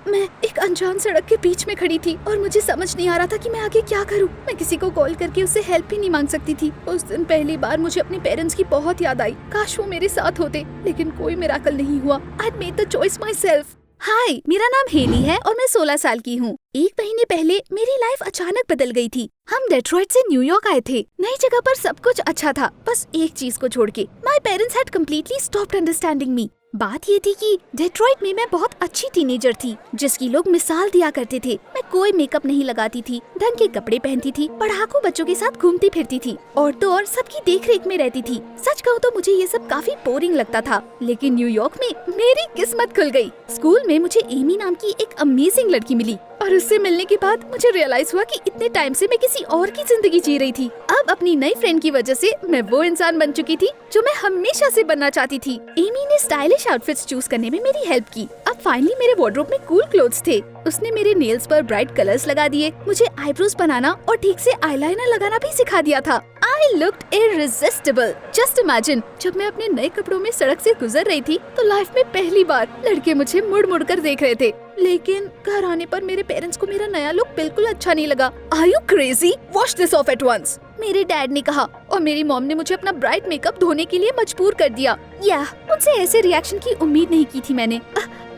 मैं एक अनजान सड़क के बीच में खड़ी थी और मुझे समझ नहीं आ रहा था कि मैं आगे क्या करूं। मैं किसी को कॉल करके उससे हेल्प भी नहीं मांग सकती थी। उस दिन पहली बार मुझे अपने पेरेंट्स की बहुत याद आई। काश वो मेरे साथ होते, लेकिन कोई मिरेकल नहीं हुआ। I made the choice myself. Hi, मेरा नाम हेली है और मैं 16 साल की हूँ। एक महीने पहले मेरी लाइफ अचानक बदल गई थी। हम डेट्रॉइट से न्यूयॉर्क आए थे। नई जगह पर सब कुछ अच्छा था, बस एक चीज को छोड़ के। My parents had completely stopped understanding me. बात ये थी कि डेट्रॉइट में मैं बहुत अच्छी टीनेजर थी, जिसकी लोग मिसाल दिया करते थे। मैं कोई मेकअप नहीं लगाती थी, ढंग के कपड़े पहनती थी, पढ़ाकू बच्चों के साथ घूमती फिरती थी और तो और सबकी देखरेख में रहती थी। सच कहूँ तो मुझे ये सब काफी बोरिंग लगता था, लेकिन न्यूयॉर्क में मेरी किस्मत खुल गई। स्कूल में मुझे एमी नाम की एक अमेजिंग लड़की मिली और उससे मिलने के बाद मुझे रियलाइज हुआ कि इतने टाइम से मैं किसी और की जिंदगी जी रही थी। अब अपनी नई फ्रेंड की वजह से मैं वो इंसान बन चुकी थी जो मैं हमेशा से बनना चाहती थी। एमी ने स्टाइलिश आउटफिट्स चूज करने में मेरी हेल्प की। अब फाइनली मेरे वार्डरोब में कूल क्लोथ्स थे। उसने मेरे नेल्स पर ब्राइट कलर्स लगा दिए, मुझे आईब्रोज बनाना और ठीक से आईलाइनर लगाना भी सिखा दिया था। I looked irresistible. Just imagine, जब मैं अपने नए कपड़ों में सड़क से गुजर रही थी तो लाइफ में पहली बार लड़के मुझे मुड़ मुड़ कर देख रहे थे। लेकिन घर आने पर मेरे पेरेंट्स को मेरा नया लुक बिल्कुल अच्छा नहीं लगा। Are you crazy? Wash this off at once. मेरे डैड ने कहा और मेरी मॉम ने मुझे अपना ब्राइट मेकअप धोने के लिए मजबूर कर दिया। मुझसे ऐसे रिएक्शन की उम्मीद नहीं की थी मैंने।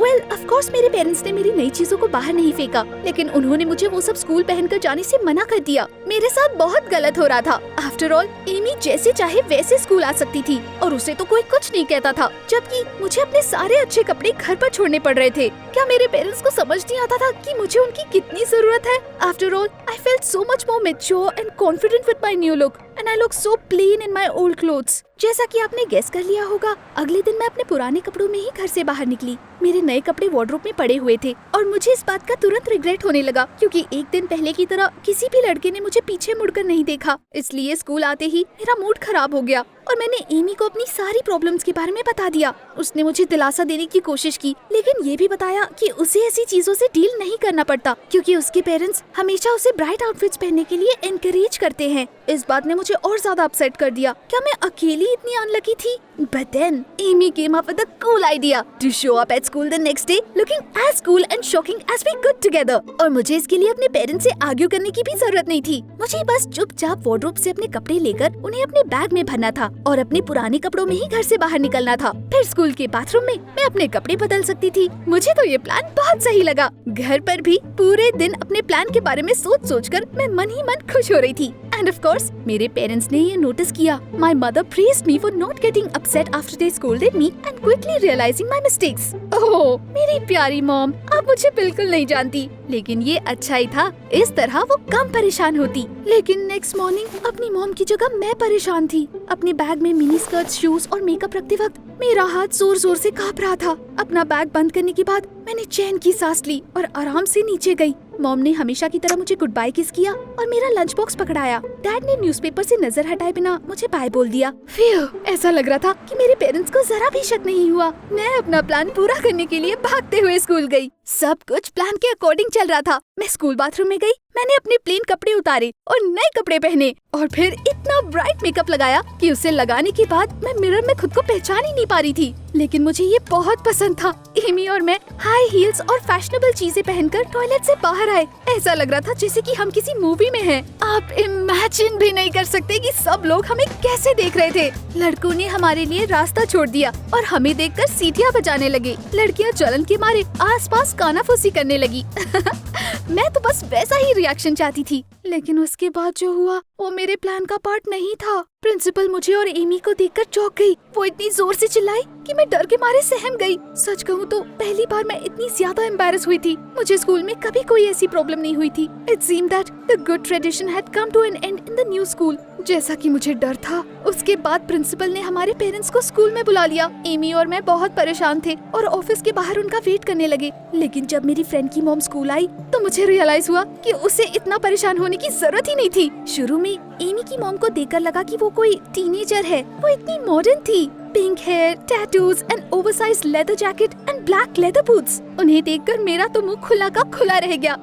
वेल, ऑफ कोर्स मेरे पेरेंट्स ने मेरी नई चीजों को बाहर नहीं फेंका, लेकिन उन्होंने मुझे वो सब स्कूल पहनकर जाने से मना कर दिया। मेरे साथ बहुत गलत हो रहा था। आफ्टर ऑल, एमी जैसे चाहे वैसे स्कूल आ सकती थी और उसे तो कोई कुछ नहीं कहता था, जबकि मुझे अपने सारे अच्छे कपड़े घर पर छोड़ने पड़ रहे थे। क्या मेरे पेरेंट्स को समझ नहीं आता था कि मुझे उनकी कितनी जरूरत है? After all, I felt so much more mature and confident with my new look and I look so plain in my old clothes. जैसा कि आपने गेस कर लिया होगा, अगले दिन मैं अपने पुराने कपड़ों में ही घर से बाहर निकली। मेरे नए कपड़े वार्डरोब में पड़े हुए थे और मुझे इस बात का तुरंत रिग्रेट होने लगा, क्योंकि एक दिन पहले की तरह किसी भी लड़के ने मुझे पीछे मुड़कर नहीं देखा। इसलिए स्कूल आते ही मेरा मूड खराब हो गया और मैंने एमी को अपनी सारी प्रॉब्लम्स के बारे में बता दिया। उसने मुझे दिलासा देने की कोशिश की, लेकिन ये भी बताया कि उसे ऐसी चीजों से डील नहीं करना पड़ता, क्योंकि उसके पेरेंट्स हमेशा उसे ब्राइट आउटफिट्स पहनने के लिए एनकरेज करते हैं। इस बात ने मुझे और ज्यादा अपसेट कर दिया। क्या मैं अकेली इतनी अनलकी थी? But then Amy came up with a cool idea to show up at school the next day looking as cool and shocking as we could together. और मुझे इसके लिए अपने पेरेंट्स से आर्ग्यू करने की भी जरूरत नहीं थी। मुझे बस चुपचाप वार्डरोब से अपने कपड़े लेकर उन्हें अपने बैग में भरना था और अपने पुराने कपड़ों में ही घर से बाहर निकलना था। फिर स्कूल के बाथरूम में मैं अपने कपड़े बदल सकती थी। मुझे तो ये प्लान बहुत सही लगा। घर पर भी पूरे दिन अपने प्लान के बारे में सोच कर मैं मन ही मन खुश हो रही थी। एंड ऑफ कोर्स मेरे पेरेंट्स ने ये नोटिस किया। My mother praised me for not getting upset after they scolded me and quickly realizing my mistakes. Oh मेरी प्यारी मॉम, आप मुझे बिल्कुल नहीं जानती, लेकिन ये अच्छा ही था, इस तरह वो कम परेशान होती। लेकिन नेक्स्ट मॉर्निंग अपनी मॉम की जगह मैं परेशान थी। अपने बैग में मिनी स्कर्ट, शूज और मेकअप रखते वक्त मेरा हाथ जोर जोर से कांप रहा था। अपना बैग बंद करने के बाद मैंने चैन की सांस ली और आराम से नीचे गई। मॉम ने हमेशा की तरह मुझे गुड बाय किस किया और मेरा लंच बॉक्स पकड़ाया। डैड ने न्यूज़पेपर से नजर हटाए बिना मुझे बाय बोल दिया। फिर ऐसा लग रहा था कि मेरे पेरेंट्स को जरा भी शक नहीं हुआ। मैं अपना प्लान पूरा करने के लिए भागते हुए स्कूल गई। सब कुछ प्लान के अकॉर्डिंग चल रहा था। मैं स्कूल बाथरूम में गई, मैंने अपने प्लेन कपड़े उतारे और नए कपड़े पहने और फिर इतना ब्राइट मेकअप लगाया कि उसे लगाने के बाद मैं मिरर में खुद को पहचान ही नहीं पा रही थी। लेकिन मुझे ये बहुत पसंद था। एमी और मैं हाई हील्स और फैशनेबल चीजें पहनकर टॉयलेट से बाहर आए। ऐसा लग रहा था जैसे कि हम किसी मूवी में हैं। आप इमेजिन भी नहीं कर सकते कि सब लोग हमें कैसे देख रहे थे। लड़कों ने हमारे लिए रास्ता छोड़ दिया और हमें देखकर सीटियां बजाने लगे। लड़कियां जलन के मारे आसपास कानाफूसी करने लगी। मैं तो बस वैसा ही रिएक्शन चाहती थी, लेकिन उसके बाद जो हुआ वो मेरे प्लान का पार्ट नहीं था। प्रिंसिपल मुझे और एमी को देखकर चौंक गई। वो इतनी जोर से चिल्लाई कि मैं डर के मारे सहम गई। सच कहूँ तो पहली बार मैं इतनी ज्यादा एम्बैरेस हुई थी। मुझे स्कूल में कभी कोई ऐसी प्रॉब्लम नहीं हुई थी। It seemed that the good tradition had come to an end in the new school. जैसा कि मुझे डर था, उसके बाद प्रिंसिपल ने हमारे पेरेंट्स को स्कूल में बुला लिया। एमी और मैं बहुत परेशान थे और ऑफिस के बाहर उनका वेट करने लगे। लेकिन जब मेरी फ्रेंड की मॉम स्कूल आई तो मुझे रियलाइज हुआ कि उसे इतना परेशान होने की जरूरत ही नहीं थी। शुरू में एमी की मॉम को देखकर लगा कि वो कोई टीनेजर है। वो इतनी मॉडर्न थी, pink hair, tattoos and oversized leather jacket and black leather boots. उन्हें देखकर मेरा तो मुंह खुला का खुला रह गया।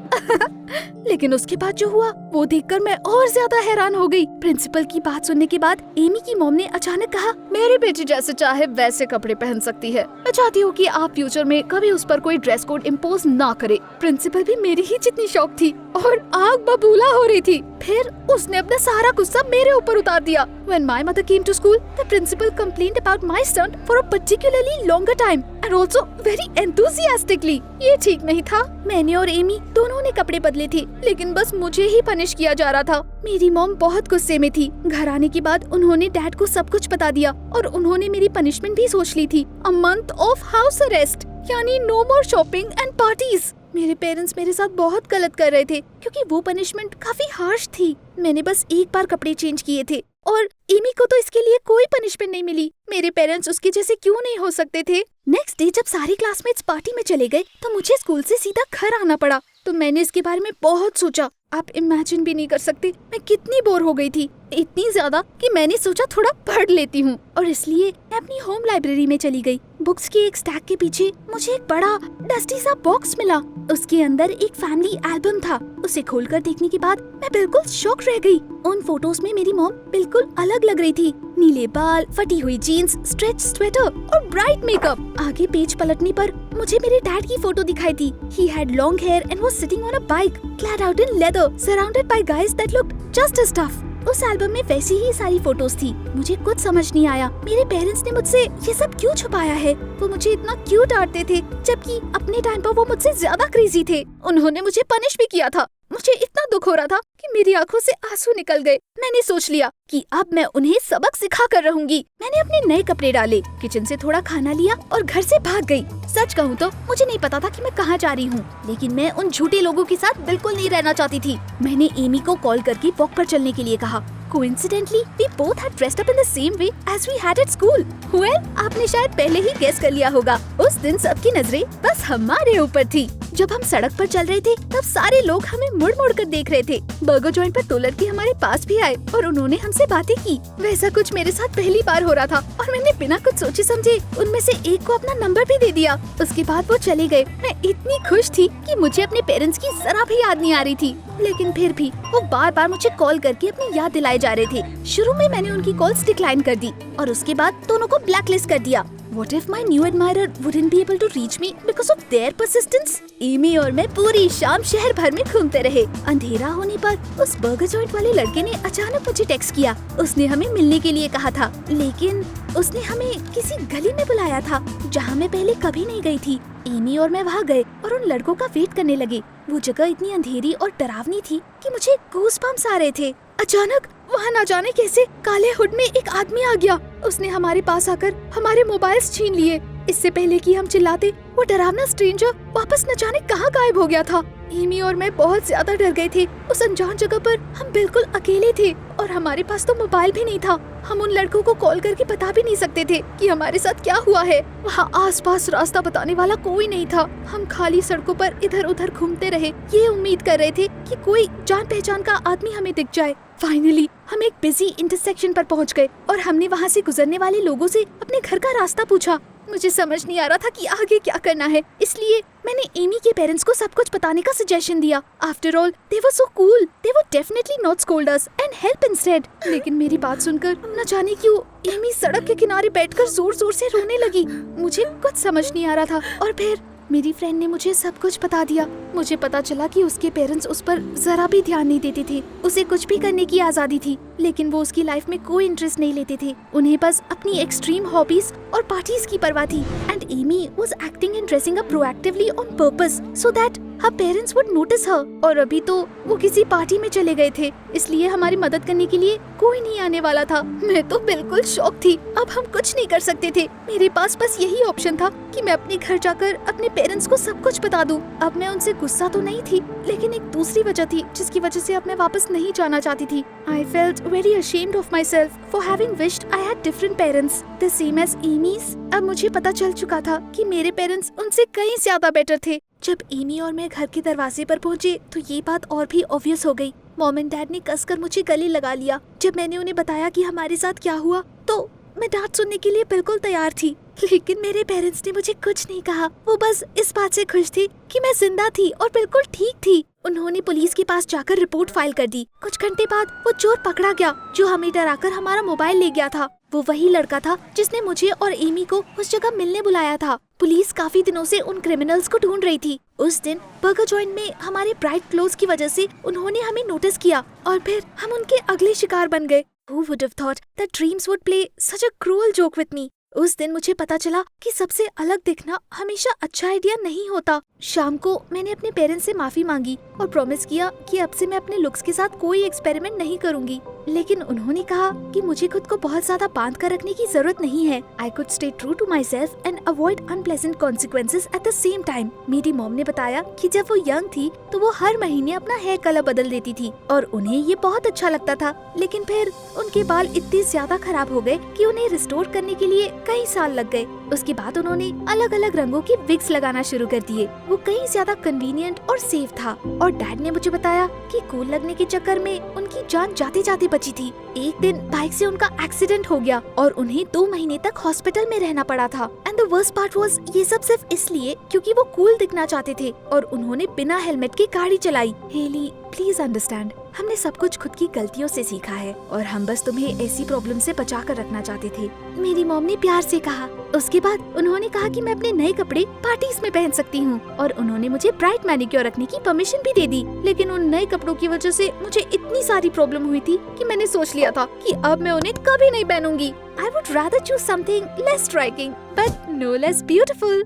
लेकिन उसके बाद जो हुआ वो देखकर मैं और ज्यादा हैरान हो गई। प्रिंसिपल की बात सुनने के बाद एमी की मॉम ने अचानक कहा, मेरी बेटी जैसे चाहे वैसे कपड़े पहन सकती है। मैं चाहती हूँ कि आप फ्यूचर में कभी उस पर कोई ड्रेस कोड इम्पोज ना करे। प्रिंसिपल भी मेरी ही जितनी शौक थी और आग बबूला हो रही थी। फिर उसने अपना सारा गुस्सा मेरे ऊपर उतार दिया। When my mother came to school, the principal complained about my stunt for a particularly longer time and also very enthusiastically. ये ठीक नहीं था। मैंने और एमी दोनों ने कपड़े बदले थे, लेकिन बस मुझे ही पनिश किया जा रहा था। मेरी मॉम बहुत गुस्से में थी। घर आने के बाद उन्होंने डैड को सब कुछ बता दिया और उन्होंने मेरी पनिशमेंट भी सोच ली थी। A month of house arrest, यानी no more shopping and parties। मेरे पेरेंट्स मेरे साथ बहुत गलत कर रहे थे क्योंकि वो पनिशमेंट काफी हार्श थी। मैंने बस एक बार कपड़े चेंज किए थे और एमी को तो इसके लिए कोई पनिशमेंट नहीं मिली। मेरे पेरेंट्स उसके जैसे क्यों नहीं हो सकते थे? नेक्स्ट डे जब सारे क्लासमेट्स पार्टी में चले गए तो मुझे स्कूल से सीधा घर आना पड़ा। तो मैंने इसके बारे में बहुत सोचा। आप इमेजिन भी नहीं कर सकते मैं कितनी बोर हो गई थी, इतनी ज्यादा कि मैंने सोचा थोड़ा पढ़ लेती हूँ और इसलिए मैं अपनी होम लाइब्रेरी में चली गई। बुक्स के एक स्टैक के पीछे मुझे एक बड़ा डस्टी सा बॉक्स मिला। उसके अंदर एक फैमिली एल्बम था। उसे खोलकर देखने के बाद मैं बिल्कुल शॉक रह गई। उन फोटोज में मेरी मॉम बिल्कुल अलग लग रही थी। नीले बाल, फटी हुई जीन्स, स्ट्रेच स्वेटर और ब्राइट मेकअप। आगे पेज पलटने पर मुझे मेरे डैड की फोटो दिखाई थी। He had long hair and was sitting on a bike, clad out in leather, surrounded by guys that looked just as tough. उस एल्बम में वैसी ही सारी फोटोज थी। मुझे कुछ समझ नहीं आया। मेरे पेरेंट्स ने मुझसे ये सब क्यों छुपाया है? वो मुझे इतना क्यों डांटते थे, जबकि अपने टाइम पर वो मुझसे ज्यादा क्रेजी थे। उन्होंने मुझे पनिश भी किया था। मुझे इतना दुख हो रहा था कि मेरी आंखों से आंसू निकल गए। मैंने सोच लिया कि अब मैं उन्हें सबक सिखा कर रहूंगी। मैंने अपने नए कपड़े डाले, किचन से थोड़ा खाना लिया और घर से भाग गई। सच कहूँ तो मुझे नहीं पता था कि मैं कहाँ जा रही हूँ, लेकिन मैं उन झूठे लोगों के साथ बिल्कुल नहीं रहना चाहती थी। मैंने एमी को कॉल करके वॉक पर चलने के लिए कहा। Coincidentally, we both had dressed up in the same way as we had at school. Well, आपने शायद पहले ही गेस कर लिया होगा। उस दिन सबकी नजरें बस हमारे ऊपर थी। जब हम सड़क पर चल रहे थे तब सारे लोग हमें मुड़ मुड़ कर देख रहे थे। बर्गर जॉइंट पर 2 लड़के हमारे पास भी आए और उन्होंने हमसे बातें की। वैसा कुछ मेरे साथ पहली बार हो रहा था और मैंने बिना कुछ सोचे समझे उनमें से एक को अपना नंबर भी दे दिया। उसके बाद वो चले गए। मैं इतनी खुश थी कि मुझे अपने पेरेंट्स की जरा भी याद नहीं आ रही थी, लेकिन फिर भी वो बार बार मुझे कॉल करके अपनी याद दिलाए जा रहे थे। शुरू में मैंने उनकी कॉल्स डिक्लाइन कर दी और उसके बाद दोनों को ब्लैकलिस्ट कर दिया। What if my new admirer wouldn't be able to reach me because of their persistence? Amy और मैं पूरी शाम शहर भर में घूमते रहे। अंधेरा होने पर उस बर्गर जॉइंट वाले लड़के ने अचानक मुझे टेक्स्ट किया। उसने हमें मिलने के लिए कहा था, लेकिन उसने हमें किसी गली में बुलाया था जहाँ मैं पहले कभी नहीं गई थी। एमी और मैं वहाँ गए और उन लड़कों का वेट करने लगे। वो जगह इतनी अंधेरी और डरावनी थी कि मुझे गूज़बम्प्स आ रहे थे। अचानक वहाँ न जाने कैसे काले हुड में एक आदमी आ गया। उसने हमारे पास आकर हमारे मोबाइल्स छीन लिए। इससे पहले कि हम चिल्लाते, वो डरावना स्ट्रेंजर वापस न जाने कहाँ गायब हो गया था। एमी और मैं बहुत ज्यादा डर गए थे। उस अनजान जगह पर हम बिल्कुल अकेले थे और हमारे पास तो मोबाइल भी नहीं था। हम उन लड़कों को कॉल करके बता भी नहीं सकते थे कि हमारे साथ क्या हुआ है। वहाँ आसपास रास्ता बताने वाला कोई नहीं था। हम खाली सड़कों पर इधर उधर घूमते रहे, ये उम्मीद कर रहे थे कि कोई जान पहचान का आदमी हमें दिख जाए। फाइनली हम एक बिजी इंटरसेक्शन पर पहुंच गए और हमने वहां से गुजरने वाले लोगों से अपने घर का रास्ता पूछा। मुझे समझ नहीं आ रहा था कि आगे क्या करना है, इसलिए मैंने एमी के पेरेंट्स को सब कुछ बताने का सजेशन दिया। After all they were so cool, they would definitely not scold us and help instead. लेकिन मेरी बात सुनकर न जाने क्यों एमी सड़क के किनारे बैठकर जोर जोर से रोने लगी। मुझे कुछ समझ नहीं आ रहा था और फिर मेरी फ्रेंड ने मुझे सब कुछ बता दिया। मुझे पता चला कि उसके पेरेंट्स उस पर जरा भी ध्यान नहीं देते थे। उसे कुछ भी करने की आजादी थी, लेकिन वो उसकी लाइफ में कोई इंटरेस्ट नहीं लेते थे। उन्हें बस अपनी एक्सट्रीम हॉबीज और पार्टीज की परवाह थी। And Amy was acting and dressing up proactively on purpose so that her parents would notice her. और अभी तो वो किसी पार्टी में चले गए थे, इसलिए हमारी मदद करने के लिए कोई नहीं आने वाला था। मैं तो बिल्कुल शॉक थी। अब हम कुछ नहीं कर सकते थे। मेरे पास बस यही ऑप्शन था कि मैं अपने घर जाकर अपने पेरेंट्स को सब कुछ बता दूं। अब मैं उनसे गुस्सा तो नहीं थी, लेकिन एक दूसरी वजह थी जिसकी वजह से अब मैं वापस नहीं जाना चाहती थी। I felt very ashamed of myself for having wished I had different parents, the same as Amy's। अब मुझे पता चल चुका था कि मेरे पेरेंट्स उनसे कहीं ज्यादा बेटर थे। जब एमी और मैं घर के दरवाजे पर पहुंचे तो ये बात और भी ऑब्वियस हो गई। मॉम एंड डैड ने कसकर मुझे गले लगा लिया। जब मैंने उन्हें बताया कि हमारे साथ क्या हुआ तो मैं डांट सुनने के लिए बिल्कुल तैयार थी, लेकिन मेरे पेरेंट्स ने मुझे कुछ नहीं कहा। वो बस इस बात से खुश थे कि मैं जिंदा थी और बिल्कुल ठीक थी। उन्होंने पुलिस के पास जाकर रिपोर्ट फाइल कर दी। कुछ घंटे बाद वो चोर पकड़ा गया जो हमें डराकर हमारा मोबाइल ले गया था। वो वही लड़का था जिसने मुझे और एमी को उस जगह मिलने बुलाया था। पुलिस काफी दिनों से उन क्रिमिनल्स को ढूंढ रही थी। उस दिन बर्गर जॉइंट में हमारे ब्राइट क्लोथ्स की वजह से उन्होंने हमें नोटिस किया और फिर हम उनके अगले शिकार बन गए। Who would have thought that dreams would play such a cruel joke with me? उस दिन मुझे पता चला कि सबसे अलग दिखना हमेशा अच्छा आइडिया नहीं होता। शाम को मैंने अपने पेरेंट्स से माफी मांगी और प्रॉमिस किया कि अब से मैं अपने लुक्स के साथ कोई एक्सपेरिमेंट नहीं करूंगी। लेकिन उन्होंने कहा कि मुझे खुद को बहुत ज्यादा बांध कर रखने की जरूरत नहीं है। I could stay true to myself and avoid unpleasant consequences at the same time. मेरी मॉम ने बताया कि जब वो यंग थी तो वो हर महीने अपना हेयर कलर बदल देती थी और उन्हें ये बहुत अच्छा लगता था। लेकिन फिर उनके बाल इतने ज्यादा खराब हो गए कि उन्हें रिस्टोर करने के लिए कई साल लग गए। उसके बाद उन्होंने अलग अलग रंगों की विग्स लगाना शुरू कर दिए। वो कई ज्यादा कन्वीनियंट और सेफ था। और डैड ने मुझे बताया कि कूल लगने के चक्कर में उनकी जान जाते जाते बची थी। एक दिन बाइक से उनका एक्सीडेंट हो गया और उन्हें 2 महीने तक हॉस्पिटल में रहना पड़ा था। And the worst part was ये सब सिर्फ इसलिए क्योंकि वो कूल दिखना चाहते थे और उन्होंने बिना हेलमेट के गाड़ी चलाई। हेली, प्लीज अंडरस्टैंड, हमने सब कुछ खुद की गलतियों से सीखा है और हम बस तुम्हें ऐसी प्रॉब्लम से बचा कर रखना चाहते थे, मेरी मॉम ने प्यार से कहा। उसके बाद उन्होंने कहा कि मैं अपने नए कपड़े पार्टीज में पहन सकती हूँ और उन्होंने मुझे ब्राइट मैनिक्योर रखने की परमिशन भी दे दी। लेकिन उन नए कपड़ों की वजह से मुझे इतनी सारी प्रॉब्लम हुई थी कि मैंने सोच लिया था कि अब मैं उन्हें कभी नहीं पहनूंगी। I would rather choose something less striking but no less beautiful.